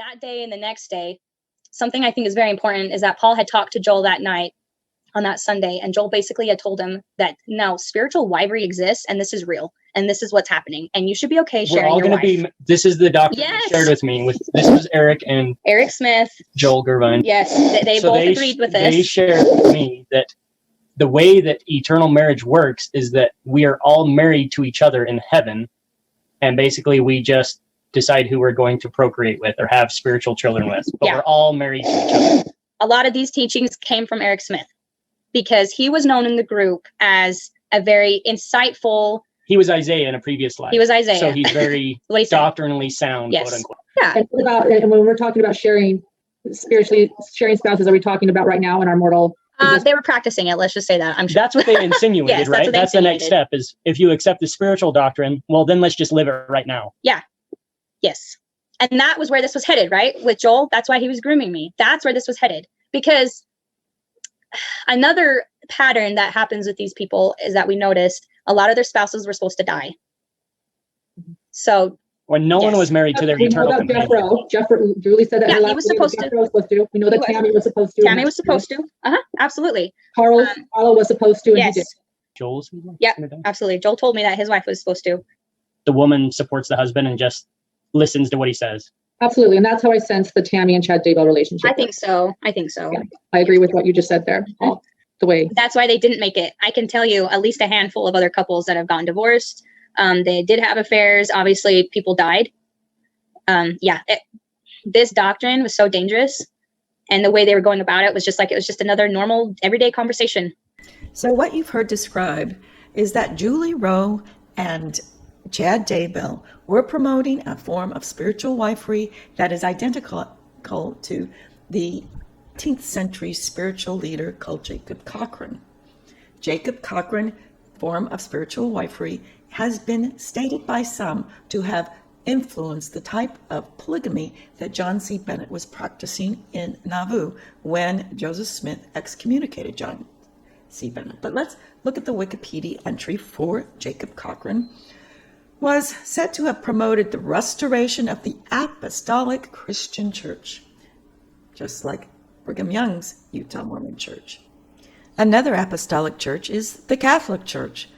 that day and the next day, something I think is very important is that Paul had talked to Joel that night on that Sunday, and Joel basically had told him that no, spiritual wifery exists, and this is real, and this is what's happening, and you should be okay sharing your wife. This is the doctrine you shared with me. This was Eric Smith, Joel Gervine. Yes, they both agreed with this. They shared with me that the way that eternal marriage works is that we are all married to each other in heaven, and basically we just decide who we're going to procreate with or have spiritual children with, but we're all married to each other. A lot of these teachings came from Eric Smith, because he was known in the group as a very insightful. He was Isaiah in a previous life. He was Isaiah. So he's very doctrinally sound, quote unquote. Yeah. And when we're talking about sharing spouses, are we talking about right now in our mortal? They were practicing it. Let's just say that. I'm sure. That's what they insinuated, yes, right? That's the next step is if you accept the spiritual doctrine, well, then let's just live it right now. Yeah. Yes. And that was where this was headed, right? With Joel. That's why he was grooming me. That's where this was headed. Because another pattern that happens with these people is that we noticed a lot of their spouses were supposed to die. So when no one was married to their eternal companion. Julie said that. Yeah, he was supposed to. We know that Tammy was supposed to. Tammy was supposed to. Absolutely. Carl was supposed to. Yes. Joel's. Yeah, absolutely. Joel told me that his wife was supposed to. The woman supports the husband and just listens to what he says. Absolutely. And that's how I sense the Tammy and Chad Daybell relationship. I think so. Yeah, I agree with what you just said there. The way. That's why they didn't make it. I can tell you at least a handful of other couples that have gotten divorced. They did have affairs. Obviously, people died. This doctrine was so dangerous. And the way they were going about it was just another normal, everyday conversation. So what you've heard described is that Julie Rowe and Chad Daybell were promoting a form of spiritual wifery that is identical to the 18th century spiritual leader called Jacob Cochran. Jacob Cochran's form of spiritual wifery has been stated by some to have influenced the type of polygamy that John C. Bennett was practicing in Nauvoo when Joseph Smith excommunicated John C. Bennett. But let's look at the Wikipedia entry for Jacob Cochran. Was said to have promoted the restoration of the Apostolic Christian Church, just like Brigham Young's Utah Mormon Church. Another apostolic church is the Catholic Church,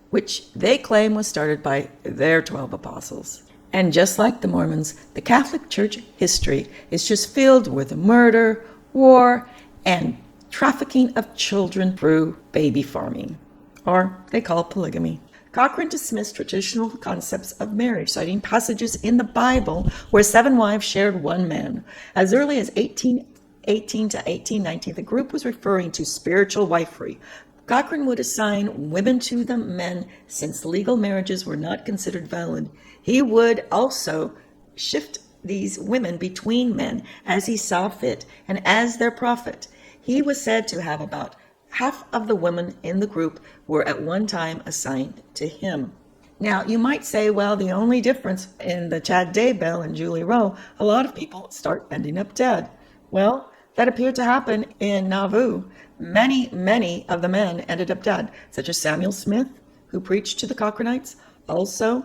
which they claim was started by their 12 apostles. And just like the Mormons, the Catholic Church history is just filled with murder, war, and trafficking of children through baby farming, or they call it polygamy. Cochran dismissed traditional concepts of marriage, citing passages in the Bible where 7 wives shared 1 man. As early as 1818 to 1819, the group was referring to spiritual wifery. Cochran would assign women to the men since legal marriages were not considered valid. He would also shift these women between men as he saw fit and as their prophet. He was said to have about half of the women in the group were at one time assigned to him. Now, you might say, well, the only difference in the Chad Daybell and Julie Rowe, a lot of people start ending up dead. Well, that appeared to happen in Nauvoo. Many of the men ended up dead, such as Samuel Smith, who preached to the Cochranites. Also,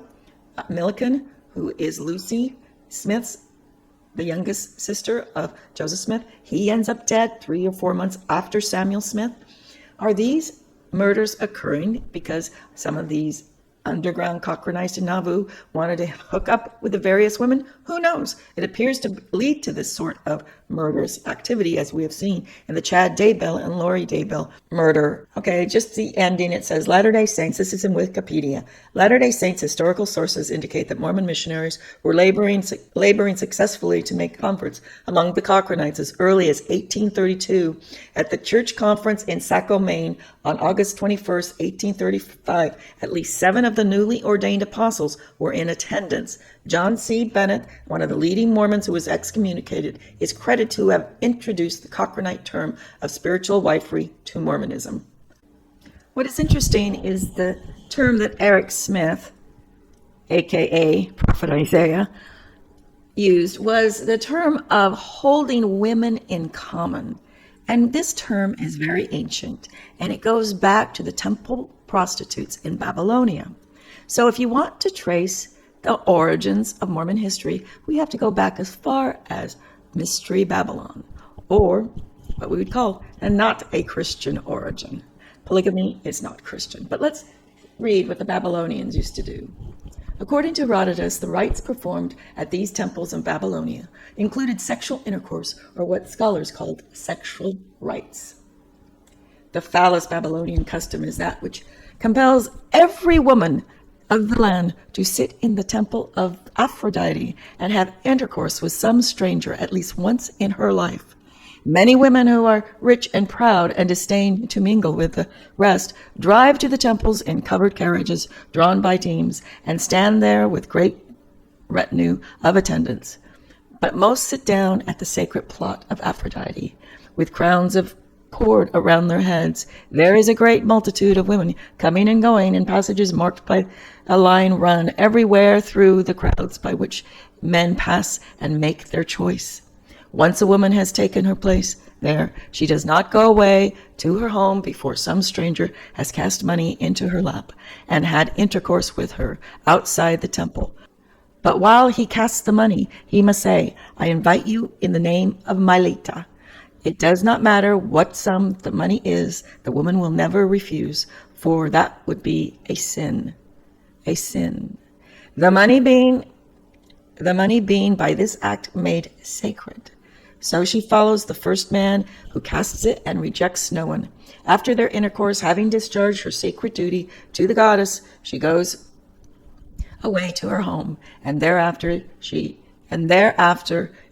Milliken, who is Lucy Smith's, the youngest sister of Joseph Smith. He ends up dead 3 or 4 months after Samuel Smith. Are these murders occurring because some of these underground Cochranites in Nauvoo wanted to hook up with the various women? Who knows? It appears to lead to this sort of murderous activity, as we have seen in the Chad Daybell and Lori Daybell murder. Okay, just the ending. It says, Latter-day Saints, this is in Wikipedia, Latter-day Saints historical sources indicate that Mormon missionaries were laboring successfully to make converts among the Cochranites as early as 1832. At the church conference in Saco, Maine, on August 21st, 1835, at least 7 of the newly ordained apostles were in attendance. John C. Bennett, one of the leading Mormons who was excommunicated, is credited to have introduced the Cochranite term of spiritual wifery to Mormonism. What is interesting is the term that Eric Smith, aka Prophet Isaiah, used was the term of holding women in common. And this term is very ancient, and it goes back to the temple prostitutes in Babylonia. So if you want to trace the origins of Mormon history, we have to go back as far as Mystery Babylon, or what we would call not a Christian origin. Polygamy is not Christian. But let's read what the Babylonians used to do. According to Herodotus, the rites performed at these temples in Babylonia included sexual intercourse, or what scholars called sexual rites. The phallus Babylonian custom is that which compels every woman of the land to sit in the temple of Aphrodite and have intercourse with some stranger at least once in her life. Many women who are rich and proud and disdain to mingle with the rest drive to the temples in covered carriages drawn by teams and stand there with great retinue of attendants. But most sit down at the sacred plot of Aphrodite with crowns of cord around their heads. There is a great multitude of women coming and going in passages marked by a line run everywhere through the crowds by which men pass and make their choice. Once a woman has taken her place there, she does not go away to her home before some stranger has cast money into her lap and had intercourse with her outside the temple. But while he casts the money, he must say, "I invite you in the name of Mylitta." It does not matter what sum the money is, the woman will never refuse, for that would be a sin. A sin. The money being by this act made sacred. So she follows the first man who casts it and rejects no one. After their intercourse, having discharged her sacred duty to the goddess, she goes away to her home, and thereafter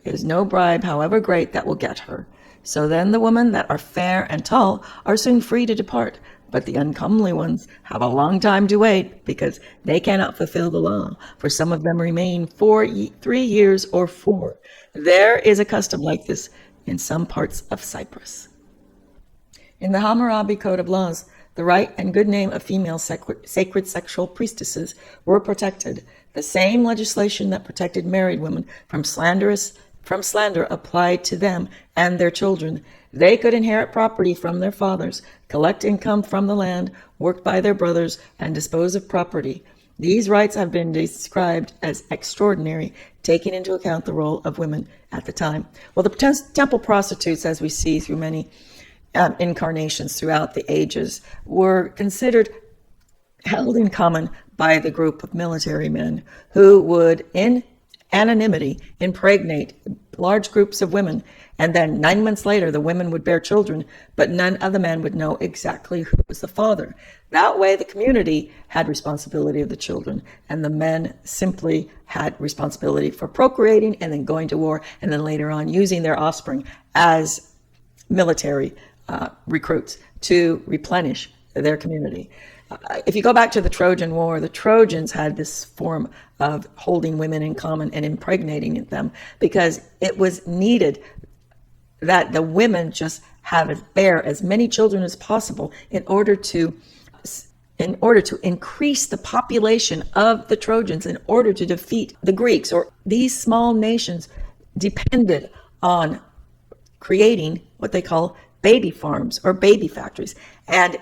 is no bribe, however great, that will get her. So then the women that are fair and tall are soon free to depart, but the uncomely ones have a long time to wait, because they cannot fulfill the law, for some of them remain 3 years or 4. There is a custom like this in some parts of Cyprus. In the Hammurabi Code of Laws, the right and good name of female sacred sexual priestesses were protected. The same legislation that protected married women from slander applied to them and their children. They could inherit property from their fathers, collect income from the land worked by their brothers, and dispose of property. These rights have been described as extraordinary, taking into account the role of women at the time. Well, the temple prostitutes, as we see through many incarnations throughout the ages, were held in common by the group of military men who would, in anonymity, impregnate large groups of women, and then 9 months later the women would bear children, but none of the men would know exactly who was the father. That way the community had responsibility of the children, and the men simply had responsibility for procreating and then going to war, and then later on using their offspring as military recruits to replenish their community. If you go back to the Trojan War, the Trojans had this form of holding women in common and impregnating them, because it was needed that the women just bear as many children as possible in order to increase the population of the Trojans, in order to defeat the Greeks. Or these small nations depended on creating what they call baby farms or baby factories. And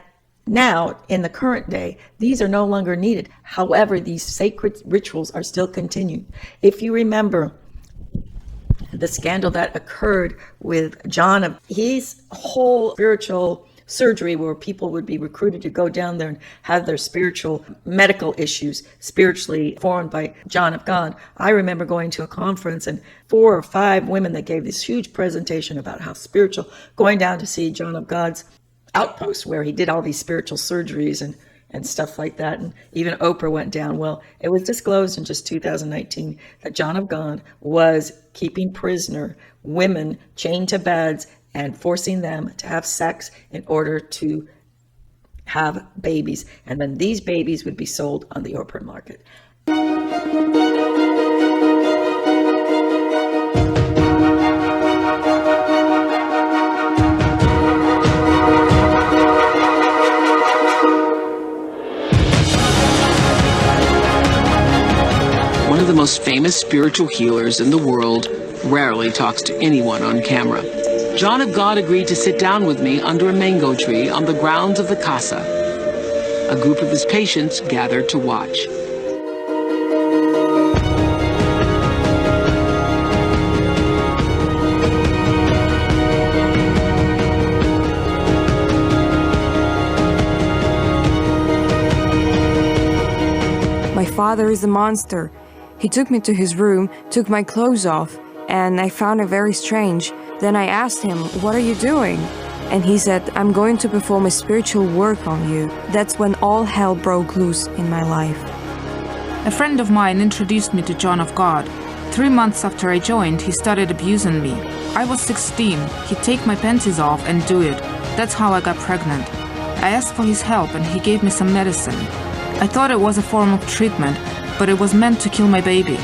now, in the current day, these are no longer needed. However, these sacred rituals are still continued. If you remember the scandal that occurred with John, his whole spiritual surgery, where people would be recruited to go down there and have their spiritual medical issues spiritually formed by John of God. I remember going to a conference and 4 or 5 women that gave this huge presentation about how spiritual, going down to see John of God's outpost where he did all these spiritual surgeries and stuff like that. And even Oprah went down. Well, it was disclosed in just 2019 that John of God was keeping prisoner women chained to beds and forcing them to have sex in order to have babies. And then these babies would be sold on the open market. One of the most famous spiritual healers in the world rarely talks to anyone on camera. John of God agreed to sit down with me under a mango tree on the grounds of the casa. A group of his patients gathered to watch. father is a monster. He took me to his room, took my clothes off, and I found it very strange. Then I asked him, "What are you doing?" And he said, "I'm going to perform a spiritual work on you." That's when all hell broke loose in my life. A friend of mine introduced me to John of God. 3 months after I joined, he started abusing me. I was 16. He'd take my panties off and do it. That's how I got pregnant. I asked for his help and he gave me some medicine. I thought it was a form of treatment, but it was meant to kill my baby.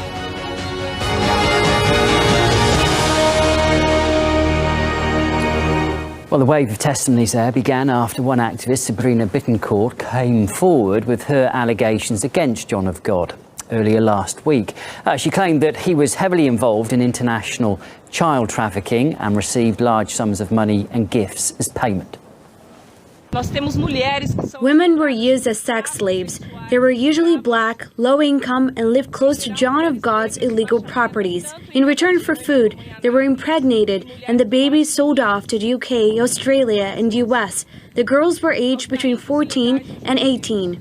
Well, the wave of testimonies there began after one activist, Sabrina Bittencourt, came forward with her allegations against John of God earlier last week. She claimed that he was heavily involved in international child trafficking and received large sums of money and gifts as payment. Women were used as sex slaves. They were usually black, low income, and lived close to John of God's illegal properties. In return for food, they were impregnated and the babies sold off to the UK, Australia, and US. The girls were aged between 14 and 18.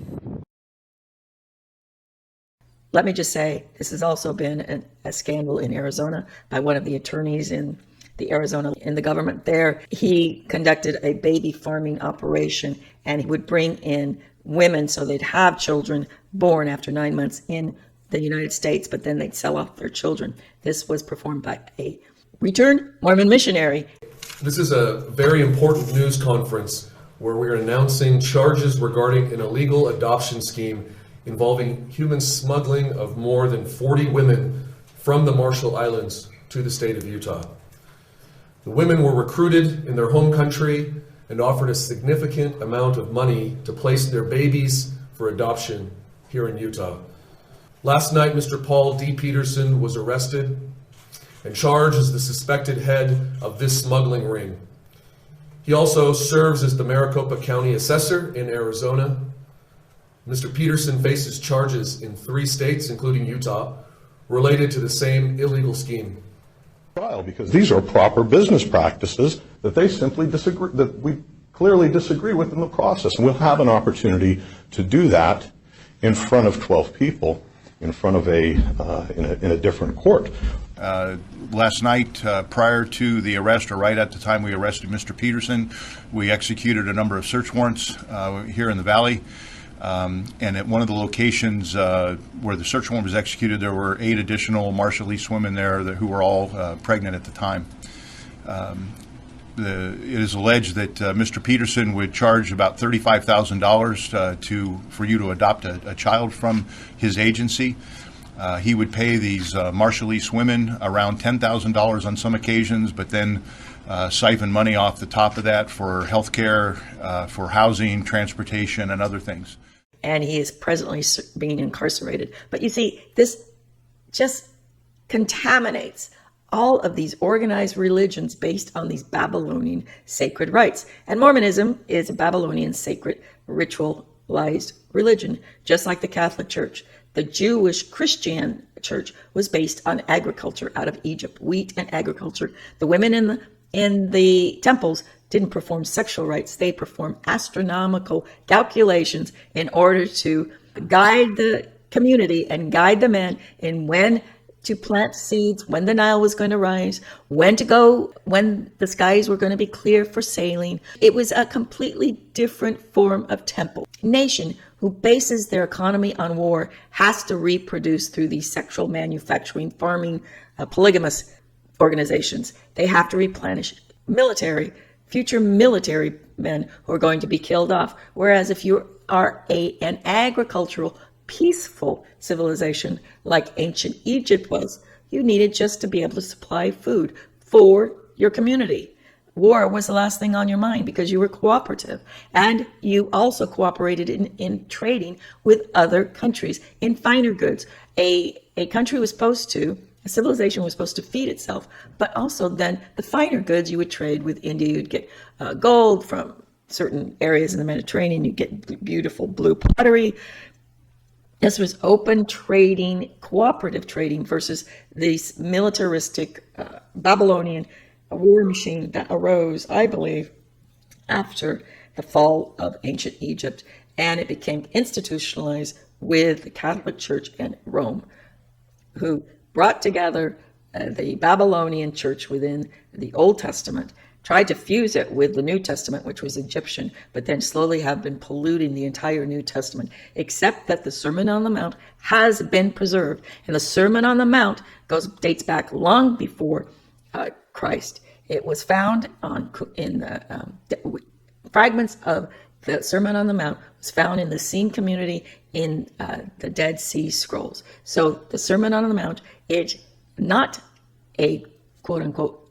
Let me just say, this has also been a scandal in Arizona by one of the attorneys in the government there. He conducted a baby farming operation, and he would bring in women so they'd have children born after 9 months in the United States, but then they'd sell off their children. This was performed by a returned Mormon missionary. This is a very important news conference where we are announcing charges regarding an illegal adoption scheme involving human smuggling of more than 40 women from the Marshall Islands to the state of Utah. The women were recruited in their home country and offered a significant amount of money to place their babies for adoption here in Utah. Last night, Mr. Paul D. Peterson was arrested and charged as the suspected head of this smuggling ring. He also serves as the Maricopa County Assessor in Arizona. Mr. Peterson faces charges in 3 states, including Utah, related to the same illegal scheme. Because these are proper business practices that they simply disagree, that we clearly disagree with in the process. And we'll have an opportunity to do that in front of 12 people, in front of in a different court. Last night, prior to the arrest, or right at the time we arrested Mr. Peterson, we executed a number of search warrants here in the Valley. And at one of the locations where the search warrant was executed, there were 8 additional Marshallese women there who were all pregnant at the time. It is alleged that Mr. Peterson would charge about $35,000 for you to adopt a child from his agency. He would pay these Marshallese women around $10,000 on some occasions, but then siphon money off the top of that for health care, for housing, transportation, and other things. And he is presently being incarcerated. But you see, this just contaminates all of these organized religions based on these Babylonian sacred rites. And Mormonism is a Babylonian sacred ritualized religion, just like the Catholic Church. The Jewish Christian church was based on agriculture out of Egypt, wheat and agriculture. The women in the temples didn't perform sexual rites. They performed astronomical calculations in order to guide the community and guide the men in when to plant seeds, when the Nile was going to rise, when to go, when the skies were going to be clear for sailing. It was a completely different form of temple. Nation who bases their economy on war has to reproduce through these sexual manufacturing, farming, polygamous organizations. They have to replenish future military men who are going to be killed off. Whereas if you are an agricultural, peaceful civilization like ancient Egypt was, you needed just to be able to supply food for your community. War was the last thing on your mind because you were cooperative. And you also cooperated in trading with other countries in finer goods. A country was supposed to, a civilization was supposed to feed itself, but also then the finer goods you would trade with India. You'd get gold from certain areas in the Mediterranean. You'd get beautiful blue pottery. This was open trading, cooperative trading versus this militaristic Babylonian war machine that arose, I believe, after the fall of ancient Egypt. And it became institutionalized with the Catholic Church in Rome, who brought together the Babylonian church within the Old Testament, tried to fuse it with the New Testament, which was Egyptian, but then slowly have been polluting the entire New Testament, except that the Sermon on the Mount has been preserved. And the Sermon on the Mount dates back long before Christ. It was found in the fragments of the Sermon on the Mount was found in the Essene community in the Dead Sea Scrolls. So the Sermon on the Mount is not a quote-unquote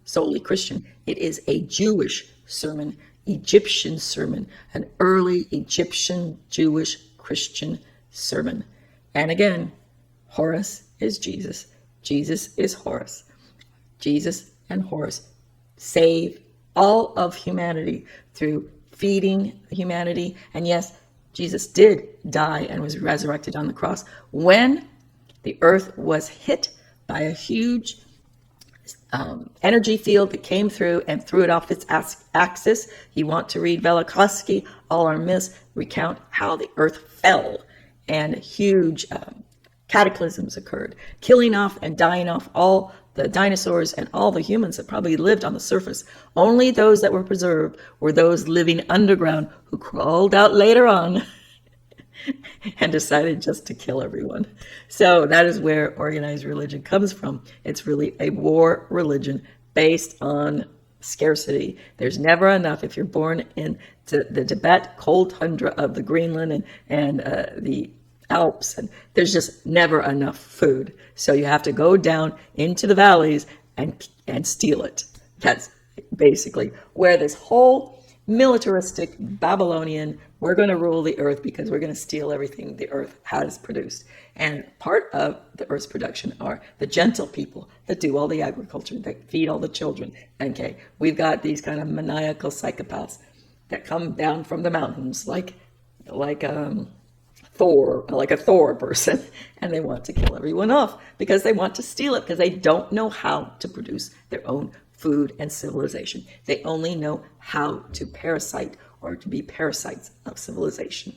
solely Christian. It is a Jewish sermon, Egyptian sermon, an early Egyptian, Jewish, Christian sermon. And again, Horus is Jesus. Jesus is Horus. Jesus and Horus save all of humanity through feeding humanity. And yes, Jesus did die and was resurrected on the cross when the earth was hit by a huge energy field that came through and threw it off its axis. You want to read Velikovsky, all our myths recount how the earth fell and huge cataclysms occurred, killing off and dying off all the dinosaurs and all the humans that probably lived on the surface. Only those that were preserved were those living underground who crawled out later on and decided just to kill everyone. So that is where organized religion comes from. It's really a war religion based on scarcity. There's never enough. If you're born in the Tibet, cold tundra of the Greenland and the Alps, and there's just never enough food. So you have to go down into the valleys and steal it. That's basically where this whole militaristic Babylonian, we're going to rule the earth because we're going to steal everything the earth has produced. And part of the earth's production are the gentle people that do all the agriculture, that feed all the children. Okay, we've got these kind of maniacal psychopaths that come down from the mountains like Thor, like a Thor person, and they want to kill everyone off because they want to steal it, because they don't know how to produce their own food and civilization. They only know how to parasite or to be parasites of civilization.